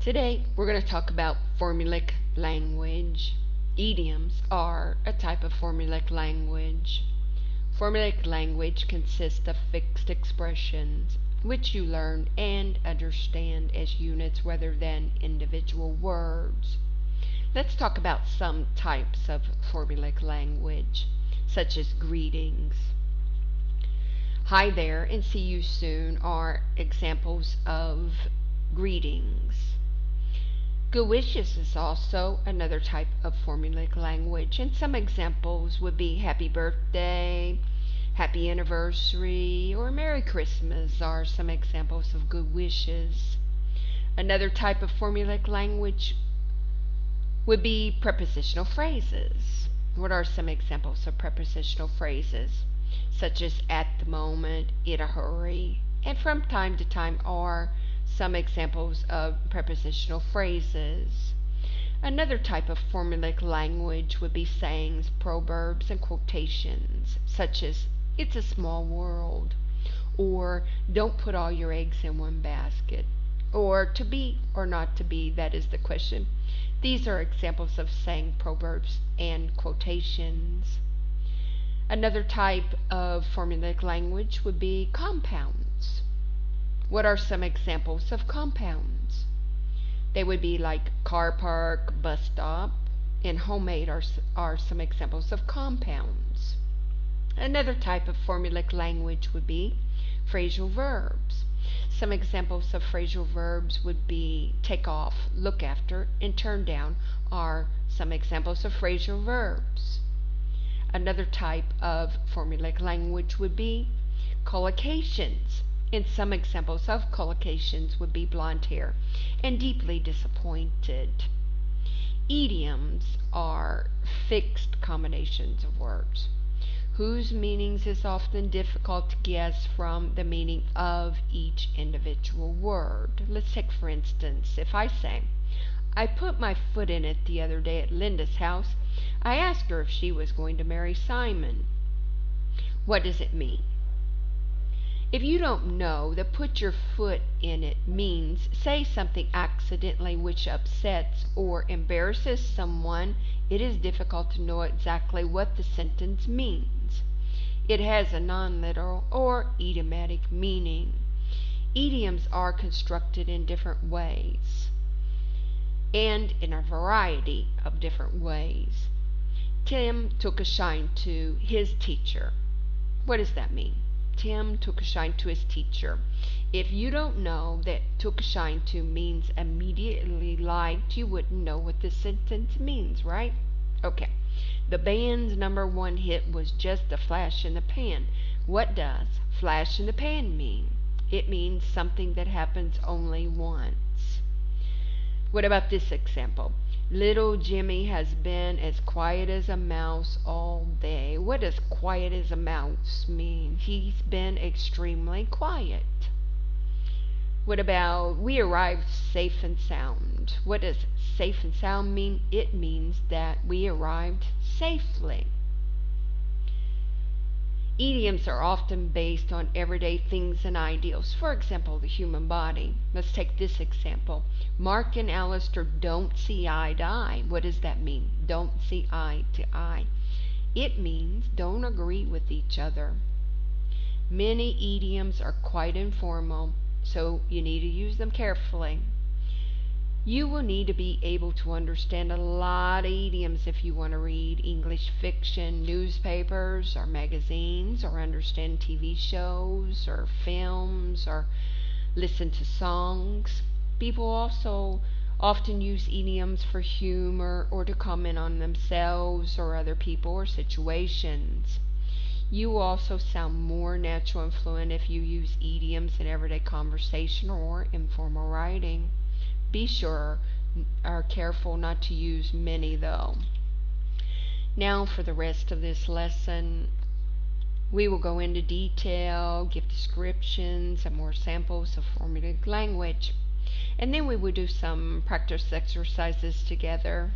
Today we're going to talk about formulaic language. Idioms are a type of formulaic language. Formulaic language consists of fixed expressions which you learn and understand as units rather than individual words. Let's talk about some types of formulaic language, such as greetings. Hi there and see you soon are examples of greetings. Good wishes is also another type of formulaic language, and some examples would be happy birthday, happy anniversary, or Merry Christmas are some examples of good wishes. Another type of formulaic language would be prepositional phrases. What are some examples of prepositional phrases? Such as at the moment, in a hurry, and from time to time are some examples of prepositional phrases. Another type of formulaic language would be sayings, proverbs, and quotations, such as it's a small world, or don't put all your eggs in one basket, or to be or not to be, that is the question. These are examples of saying, proverbs, and quotations. Another type of formulaic language would be compounds. What are some examples of compounds? They would be like car park, bus stop, and homemade are some examples of compounds. Another type of formulaic language would be phrasal verbs. Some examples of phrasal verbs would be take off, look after, and turn down are some examples of phrasal verbs. Another type of formulaic language would be collocations. And some examples of collocations would be blonde hair and deeply disappointed. Idioms are fixed combinations of words whose meanings is often difficult to guess from the meaning of each individual word. Let's take for instance, if I say, I put my foot in it the other day at Linda's house. I asked her if she was going to marry Simon. What does it mean? If you don't know that put your foot in it means say something accidentally which upsets or embarrasses someone, it is difficult to know exactly what the sentence means. It has a non-literal or idiomatic meaning. Idioms are constructed in different ways and in a variety of different ways. Tim took a shine to his teacher. What does that mean? Tim took a shine to his teacher. If you don't know that took a shine to means immediately liked, you wouldn't know what this sentence means, right? Okay. The band's #1 hit was just a flash in the pan. What does flash in the pan mean? It means something that happens only once. What about this example? Little Jimmy has been as quiet as a mouse all day. What does quiet as a mouse mean? He's been extremely quiet. What about we arrived safe and sound? What does safe and sound mean? It means that we arrived safely. Idioms are often based on everyday things and ideals. For example, the human body. Let's take this example. Mark and Alistair don't see eye to eye. What does that mean? Don't see eye to eye. It means don't agree with each other. Many idioms are quite informal, so you need to use them carefully. You will need to be able to understand a lot of idioms if you want to read English fiction, newspapers, or magazines, or understand TV shows, or films, or listen to songs. People also often use idioms for humor or to comment on themselves or other people or situations. You also sound more natural and fluent if you use idioms in everyday conversation or informal writing. Be sure are careful not to use many though. Now for the rest of this lesson, we will go into detail, give descriptions and more samples of formulaic language. And then we will do some practice exercises together.